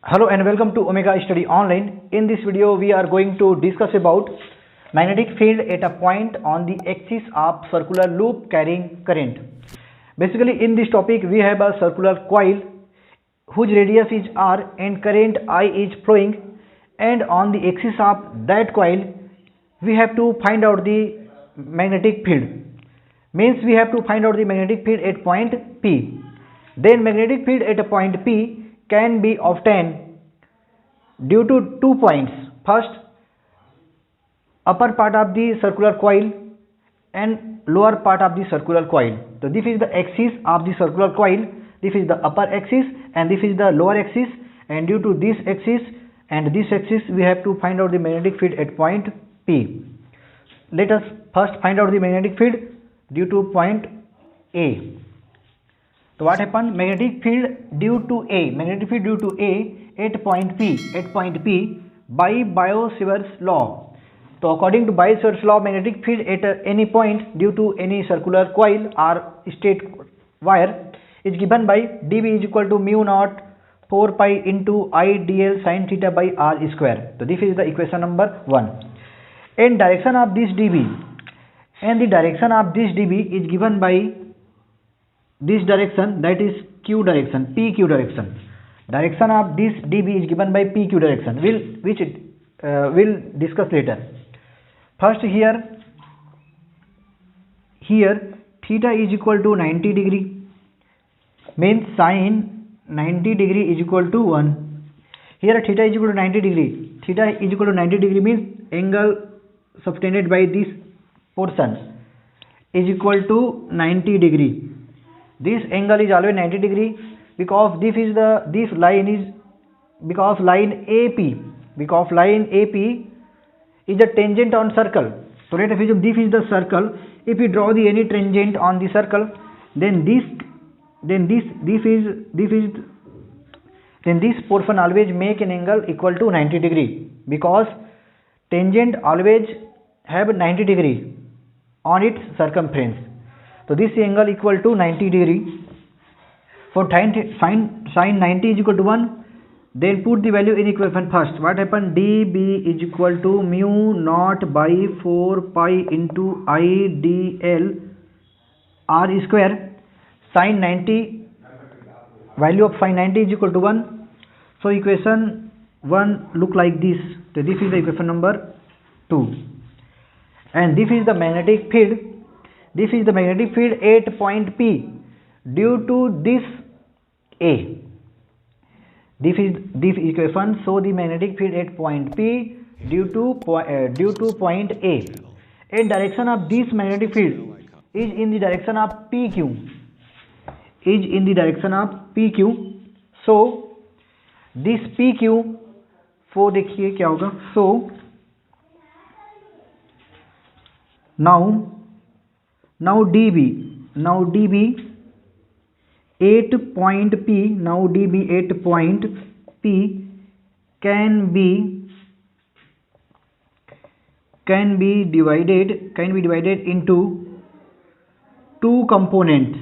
Hello and welcome to Omega Study Online. In this video, we are going to discuss about magnetic field at a point on the axis of circular loop carrying current. Basically, in this topic, we have a circular coil whose radius is r and current I is flowing, and on the axis of that coil, we have to find out the magnetic field. Means we have to find out the magnetic field at point P. Then magnetic field at a point P can be obtained due to 2 points. First, upper part of the circular coil and lower part of the circular coil. So this is the axis of the circular coil, this is the upper axis and this is the lower axis, and due to this axis and this axis we have to find out the magnetic field at point P. Let us first find out the magnetic field due to point A. So what happened? Magnetic field due to A at point P by Biot-Savart's law. So according to Biot-Savart's law, magnetic field at any point due to any circular coil or straight wire is given by dB is equal to mu naught 4 pi into I dl sin theta by r square. So this is the equation number 1. And direction of this dB is given by this direction, that is q direction, pq direction. Direction of this dB is given by pq direction, which we'll discuss later. First here theta is equal to 90 degree, means sin 90 degree is equal to 1. Here theta is equal to 90 degree. Theta is equal to 90 degree means angle subtended by this portion is equal to 90 degree. This angle is always 90 degree because line AP is a tangent on circle. So let us assume this is the circle. If we draw any tangent on the circle, then this portion always make an angle equal to 90 degree, because tangent always have 90 degree on its circumference. So this angle equal to 90 degree. For sin 90 is equal to 1, then put the value in equation first. What happened? dB is equal to mu naught by 4 pi into I dl r square. Sin 90, value of sin 90 is equal to 1. So equation 1 look like this. So this is the equation number 2. And this is the magnetic field. This is the magnetic field at point P due to this A. This is this equation. So the magnetic field at point P due to point A. And direction of this magnetic field is in the direction of PQ. So this PQ, for देखिए क्या होगा. So now dB at point P can be divided into two components.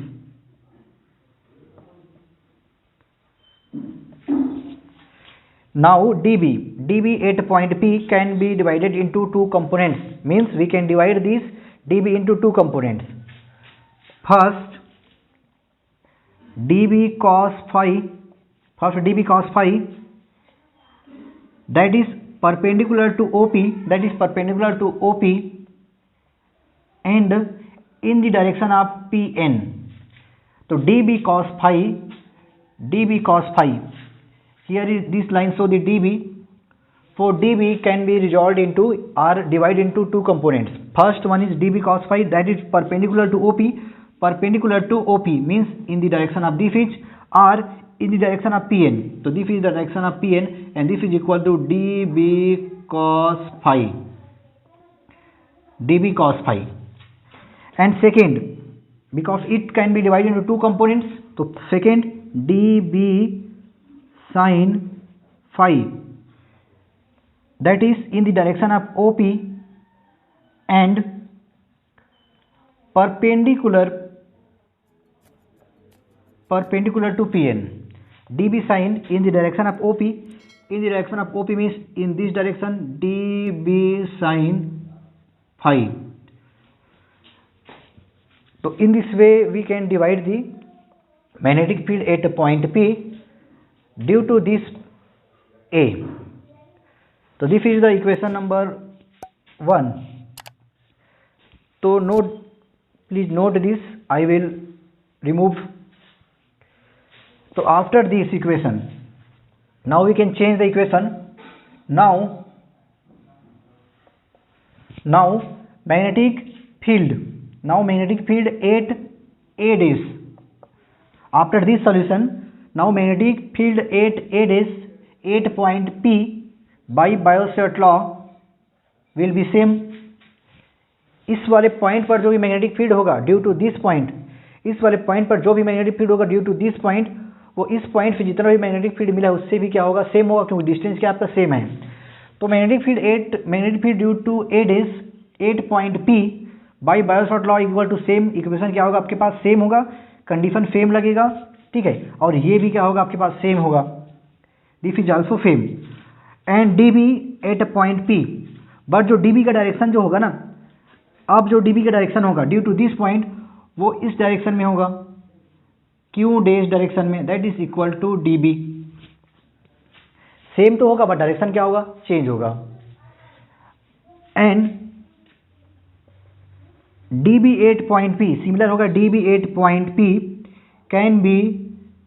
Now dB at point P can be divided into two components, means we can divide this dB into two components. First dB cos phi, that is perpendicular to OP, and in the direction of PN. So dB cos phi, here is this line, so the dB, for dB can be resolved into or divided into two components. First one is dB cos phi, that is perpendicular to OP means in the direction of this is, or in the direction of PN. So this is the direction of PN and this is equal to dB cos phi. And second, because it can be divided into two components, so second dB sin phi, that is in the direction of OP and perpendicular to PN. dB sign in the direction of OP. In the direction of OP means in this direction, dB sin phi. So in this way we can divide the magnetic field at point P due to this A. So this is the equation number 1. So please note this, I will remove. So after this equation, now we can change the equation. Now magnetic field at A dash. After this solution, now magnetic field at A dash at point P by Biot-Savart law will be same. इस वाले point पर जो भी magnetic field होगा due to this point, इस वाले point पर जो भी मैग्नेटिक फील्ड होगा ड्यू टू दिस पॉइंट, वो इस पॉइंट से जितना भी मैग्नेटिक फील्ड मिला है उससे भी क्या होगा, सेम होगा, क्योंकि डिस्टेंस क्या आपका सेम है. तो magnetic field due to a dash at point P by Biot law equal to same. Equation क्या होगा आपके पास, सेम होगा, कंडीशन सेम लगेगा, ठीक है. और ये भी क्या होगा आपके पास, सेम होगा. This is also same. And D B at point P, but जो डी बी का डायरेक्शन जो होगा ना, अब जो डी बी का डायरेक्शन होगा ड्यू टू दिस पॉइंट, वो इस डायरेक्शन में होगा, क्यू डैश डायरेक्शन में, that is equal to D B. Same तो होगा बट डायरेक्शन क्या होगा, चेंज होगा. And D B at point P similar होगा, D B at point P can be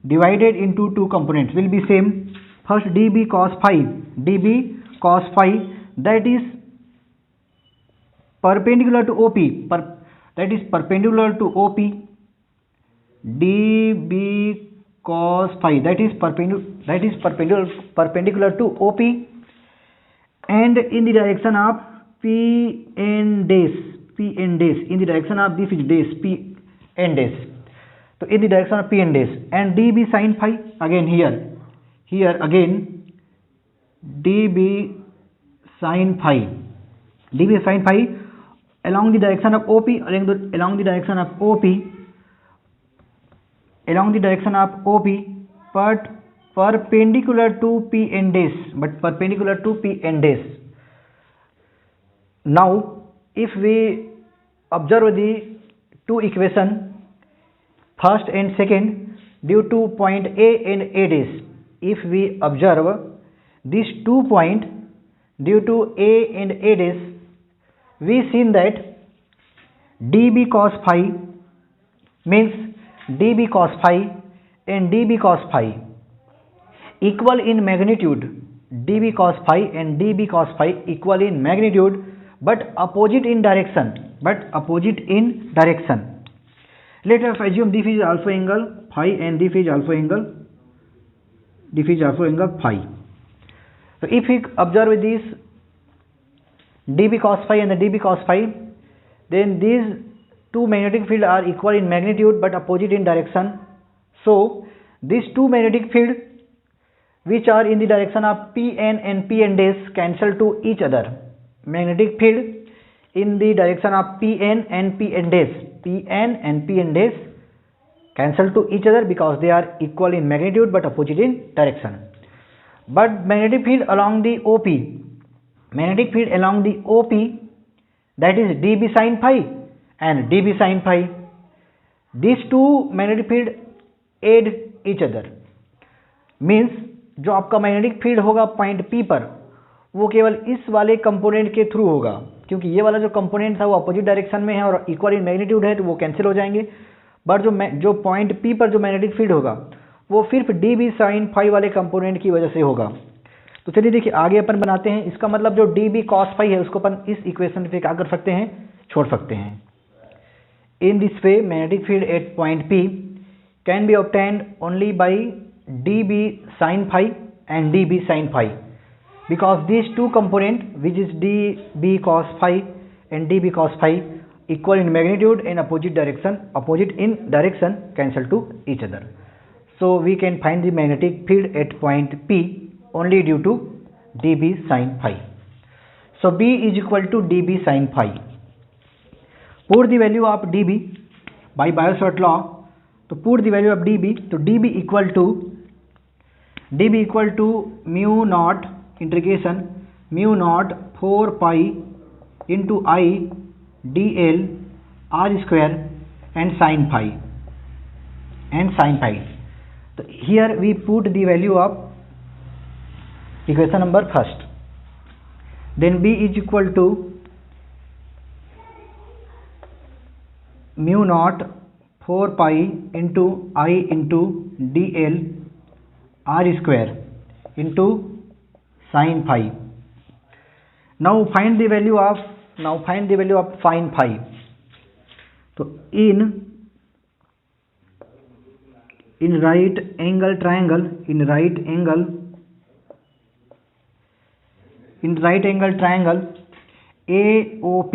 divided into two components, will be same. First D B cos five, D B cos five, that is perpendicular to OP, that is perpendicular to OP, dB cos phi, that is perpendicular to OP, and in the direction of P and dash, in the direction of this is dash, P and dash, so in the direction of P and dash, and dB sin phi, again here again dB sin phi, along the direction of OP, along the direction of OP, but perpendicular to P and dash, Now if we observe the two equation, first and second, due to point A and A dash, if we observe these 2 points due to A and A dash, we seen that dB cos phi means dB cos phi and dB cos phi equal in magnitude, dB cos phi and dB cos phi equal in magnitude but opposite in direction, Let us assume this is alpha angle phi and this is alpha angle phi. So if we observe this dB cos phi and the dB cos phi, then these two magnetic fields are equal in magnitude but opposite in direction. So these two magnetic fields which are in the direction of Pn and Pn dash cancel to each other. Magnetic field in the direction of Pn and Pn dash cancel to each other because they are equal in magnitude but opposite in direction. But magnetic field along the OP, that is dB sin phi and dB sin phi, these two magnetic field aid each other, means जो आपका magnetic field होगा point P पर वो केवल इस वाले component के through होगा, क्योंकि ये वाला जो कंपोनेंट था वो अपोजिट डायरेक्शन में है और इक्वल इन मैग्नीट्यूड है तो वो कैंसिल हो जाएंगे. बट जो पॉइंट P पर जो मैग्नेटिक फील्ड होगा वो सिर्फ dB sin phi वाले कंपोनेंट की वजह से होगा. तो चलिए देखिए आगे अपन बनाते हैं. इसका मतलब जो dB cos phi है उसको अपन इस इक्वेशन पे क्या कर सकते हैं, छोड़ सकते हैं. In this way magnetic field at point P can be obtained only by dB sin phi and dB sin phi because these two component which is dB cos phi and dB cos phi equal in magnitude and opposite in direction cancel to each other. So we can find the magnetic field at point P only due to dB sin phi. So B is equal to dB sin phi. Put the value of dB by Biot-Savart law. तो put the value of dB, तो dB equal to D B equal to mu naught integration mu naught 4 pi into I D L R square and sine phi तो here we put the value of equation number first. Then B is equal to mu naught 4 pi into I into dl r square into sin phi. Now find the value of sin phi. So in right angle triangle AOP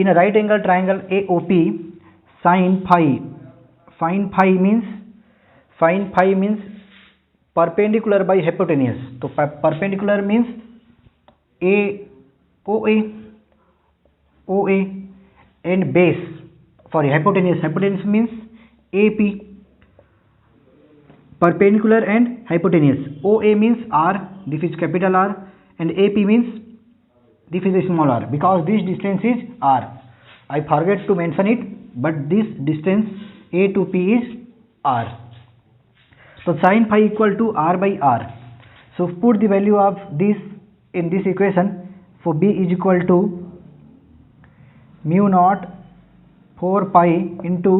in a right angle triangle AOP sin phi means perpendicular by hypotenuse. So perpendicular means OA and base, hypotenuse means AP. Perpendicular and hypotenuse. OA means R, this is capital R, and AP means this is a small r, because this distance is R. I forget to mention it, but this distance A to P is R. So sin phi equal to R by R. So put the value of this in this equation. For B is equal to mu naught 4 pi into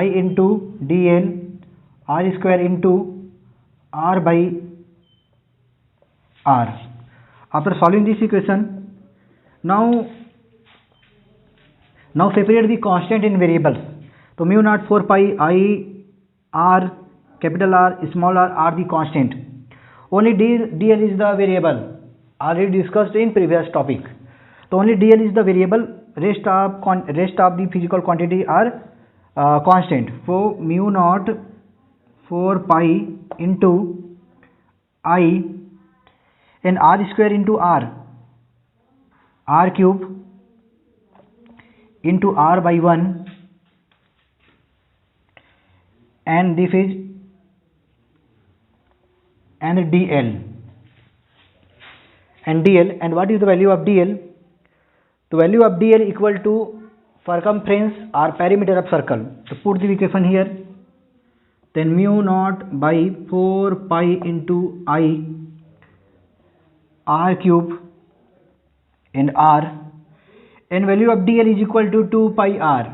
I into dl r square into r by r. After solving this equation, now separate the constant in variables. So mu naught 4 pi I r capital R small r are the constant. Only dl is the variable, already discussed in previous topic. So only dl is the variable, rest of the physical quantity are constant. So mu naught 4 pi into I and r square into r cube into r by 1, and this is and dl. And what is the value of dl? The value of dl equal to circumference or perimeter of circle. So put the equation here. Then mu naught by 4 pi into I r cube and r, and value of dl is equal to 2 pi r.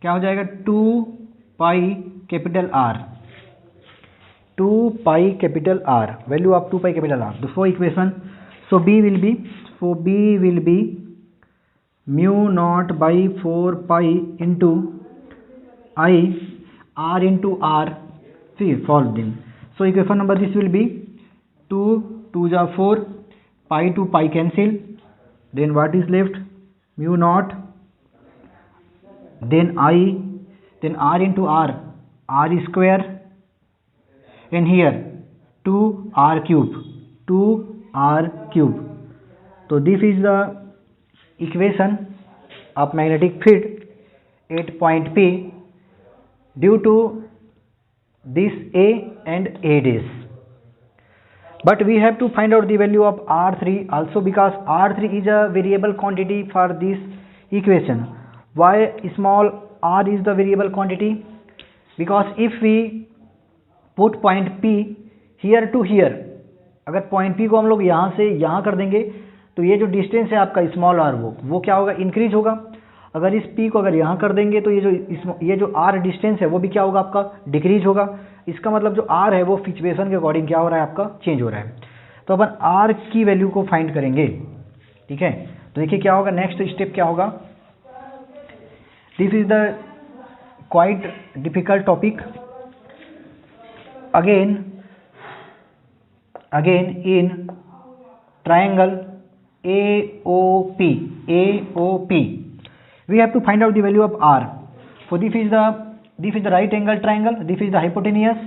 क्या हो जाएगा? 2 pi capital R. 2 pi capital R. Value of 2 pi capital R. The four equation. So B will be mu naught by 4 pi into I r into r. See, solve them. So equation number this will be 2 2 is 4, pi to pi cancel, then what is left? Mu naught, then I, then r into r square, and here 2r cube. So this is the equation of magnetic field at point P due to this A and A dash. But we have to find out the value of R3 also, because R3 is a variable quantity for this equation. Why small r is the variable quantity? Because if we put point P here to here, अगर point P को हम लोग यहाँ से यहाँ कर देंगे तो ये जो डिस्टेंस है आपका स्मॉल r वो क्या होगा? इंक्रीज होगा. अगर इस P को अगर यहाँ कर देंगे तो ये जो R डिस्टेंस है वो भी क्या होगा? आपका डिक्रीज होगा. इसका मतलब जो R है वो सिचुएशन के अकॉर्डिंग क्या हो रहा है? आपका चेंज हो रहा है. तो अपन R की वैल्यू को फाइंड करेंगे. ठीक है, तो देखिए क्या होगा. नेक्स्ट स्टेप क्या होगा? This is the quite difficult topic. Again in triangle AOP we have to find out the value of R. So this is the right angle triangle, this is the hypotenuse,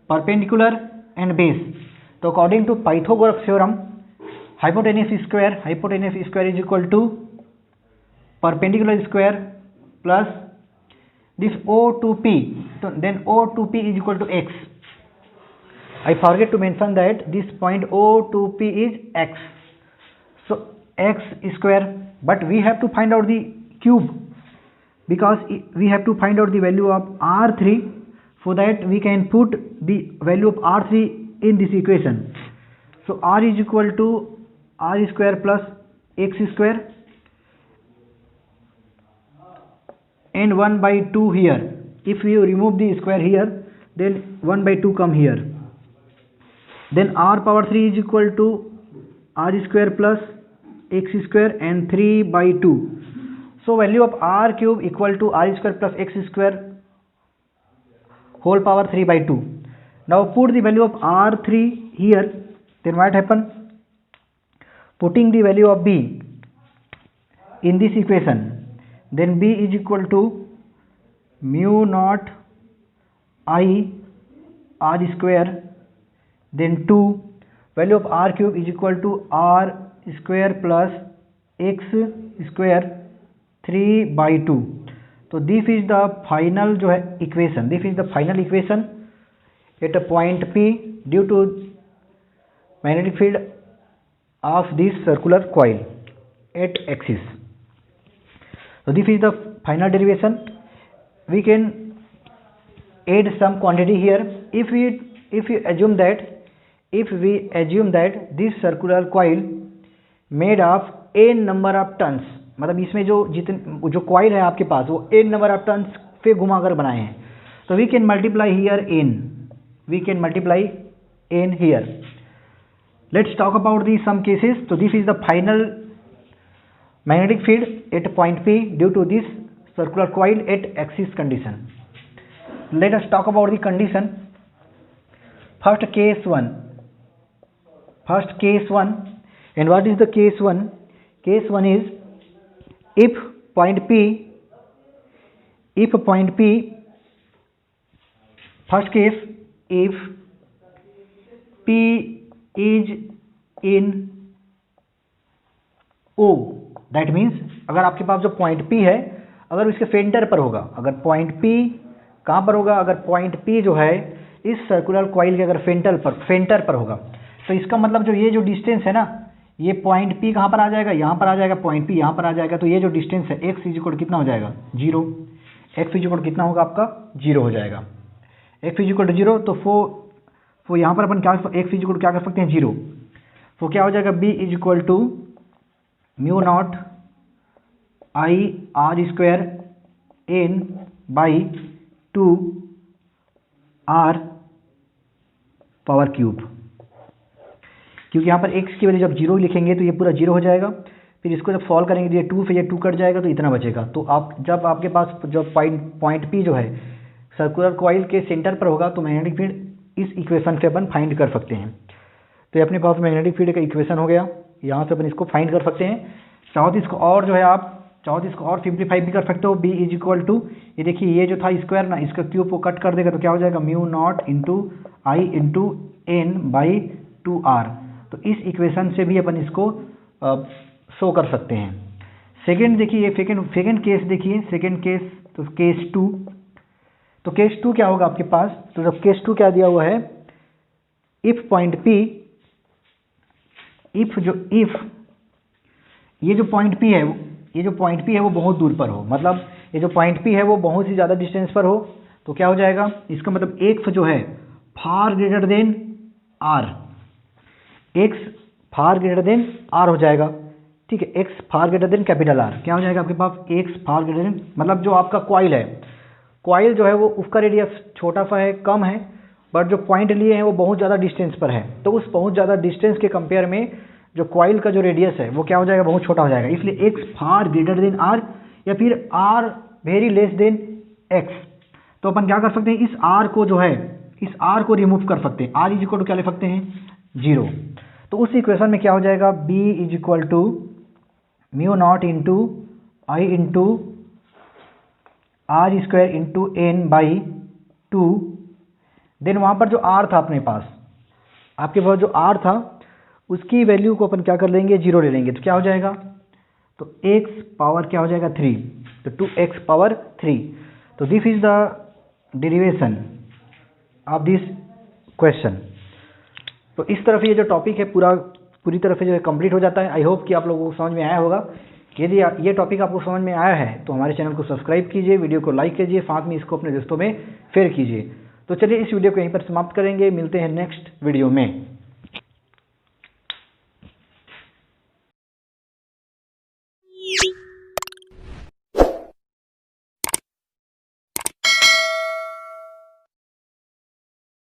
perpendicular and base. So according to Pythagoras theorem, hypotenuse square is equal to perpendicular square plus this O to P, so then O to P is equal to x. I forget to mention that this point O to P is x, so x square, but we have to find out the cube because we have to find out the value of R3. For that we can put the value of R3 in this equation. So R is equal to R square plus x square and 1 by 2 here. If you remove the square here, then 1 by 2 come here. Then R power 3 is equal to R square plus x square and 3 by 2. So value of R cube equal to R square plus x square whole power 3 by 2. Now put the value of R3 here, then what happen? Putting the value of B in this equation, then B is equal to mu naught I R square, then 2, value of R cube is equal to R square plus x square 3 by 2. So this is the final जो है equation, this is the final equation at a point P due to magnetic field of this circular coil at axis. So this is the final derivation. We can add some quantity here. If we assume that this circular coil made of n number of tons, मतलब इसमें जो coil है आपके पास वो n number of turns पे घुमाकर बनाए हैं, तो we can multiply here let's talk about the some cases. तो this is the final magnetic field at point P due to this circular coil at axis condition. Let us talk about the condition. First case one and what is the case one? Case one is if point P, first case, if P is in O, that means अगर आपके पास जो point P है अगर इसके centre पर होगा, अगर point P कहाँ पर होगा, अगर पॉइंट P जो है इस सर्कुलर कॉइल के अगर सेंटर पर होगा, तो इसका मतलब जो ये जो डिस्टेंस है ना, ये पॉइंट P कहाँ पर आ जाएगा, यहाँ पर आ जाएगा, पॉइंट P यहाँ पर आ जाएगा, तो ये जो डिस्टेंस है x इज इक्वल कितना हो जाएगा 0. x इज इक्वल कितना होगा आपका 0 हो जाएगा. x इज इक्वल 0, तो फो यहाँ पर अपन क्या x इज इक्वल क्या कर सकते हैं 0. तो क्या हो जाएगा b is equal to mu not I R square n by 2 R power cube. क्योंकि यहाँ पर x की वैल्यू जब 0 लिखेंगे तो ये पूरा 0 हो जाएगा. फिर इसको जब सॉल्व करेंगे तो ये 2 फिर ये 2 कट जाएगा तो इतना बचेगा. तो आप जब आपके पास जो पॉइंट P जो है सर्कुलर कॉइल के सेंटर पर होगा तो मैग्नेटिक फील्ड इस इक्वेशन से अपन फाइंड कर सकते हैं. तो ये अपने पास मैग्नेटिक फील्ड का इक्वेशन हो गया. यहाँ से अपन इसको फाइंड कर सकते हैं. चाहो तो इसको और जो है आप चाहो तो इसको और सिंप्लीफाई भी कर सकते हो. b इज इक्वल टू, ये देखिए ये जो था स्क्वायर ना, इसका क्यूब को कट कर देगा तो क्या हो जाएगा mu not into I into N by 2r. तो इस इक्वेशन से भी अपन इसको शो कर सकते हैं. सेकेंड देखिए, सेकेंड केस देखिए, सेकेंड केस तो केस 2. तो केस 2 क्या होगा आपके पास? तो जब केस 2 क्या दिया हुआ है, इफ पॉइंट P, इफ ये जो पॉइंट P है वो बहुत दूर पर हो, मतलब ये जो पॉइंट P है वो बहुत ही ज़्यादा डिस्टेंस पर हो, तो क्या हो जाएगा, इसका मतलब x जो है far greater than r, x far greater than r हो जाएगा. ठीक है, x far greater than capital R. क्या हो जाएगा आपके पास x फार ग्रेटर देन, मतलब जो आपका कॉइल है, कॉइल जो है वो उसका रेडियस छोटा सा है, कम है, बट जो पॉइंट लिए हैं वो बहुत ज़्यादा डिस्टेंस पर है. तो उस बहुत ज़्यादा डिस्टेंस के कंपेयर में जो कॉइल का जो रेडियस है वो क्या हो जाएगा, बहुत छोटा हो जाएगा. इसलिए x far greater than r या फिर r very less than x. तो अपन क्या कर सकते हैं, इस r को जो है, इस r को रिमूव कर सकते हैं. r इज इक्वल टू क्या ले सकते हैं 0. तो उस इक्वेशन में क्या हो जाएगा, b is equal to mu not into I into R square into N by 2. Then वहाँ पर जो r था अपने पास, आपके पास जो r था उसकी वैल्यू को अपन क्या कर लेंगे 0 ले लेंगे. तो क्या हो जाएगा, तो x पावर क्या हो जाएगा 3. तो 2x पावर 3। तो this is the derivation of this question. तो इस तरफ ये जो टॉपिक है पूरी तरह से जो है कंप्लीट हो जाता है। आई होप कि आप लोगों को समझ में आया होगा। यदि ये टॉपिक आपको समझ में आया है तो हमारे चैनल को सब्सक्राइब कीजिए, वीडियो को लाइक कीजिए, साथ में इसको अपने दोस्तों में शेयर कीजिए। तो चलिए इस वीडियो को यहीं पर समाप्त करेंगे, मिलते हैं नेक्स्ट वीडियो में।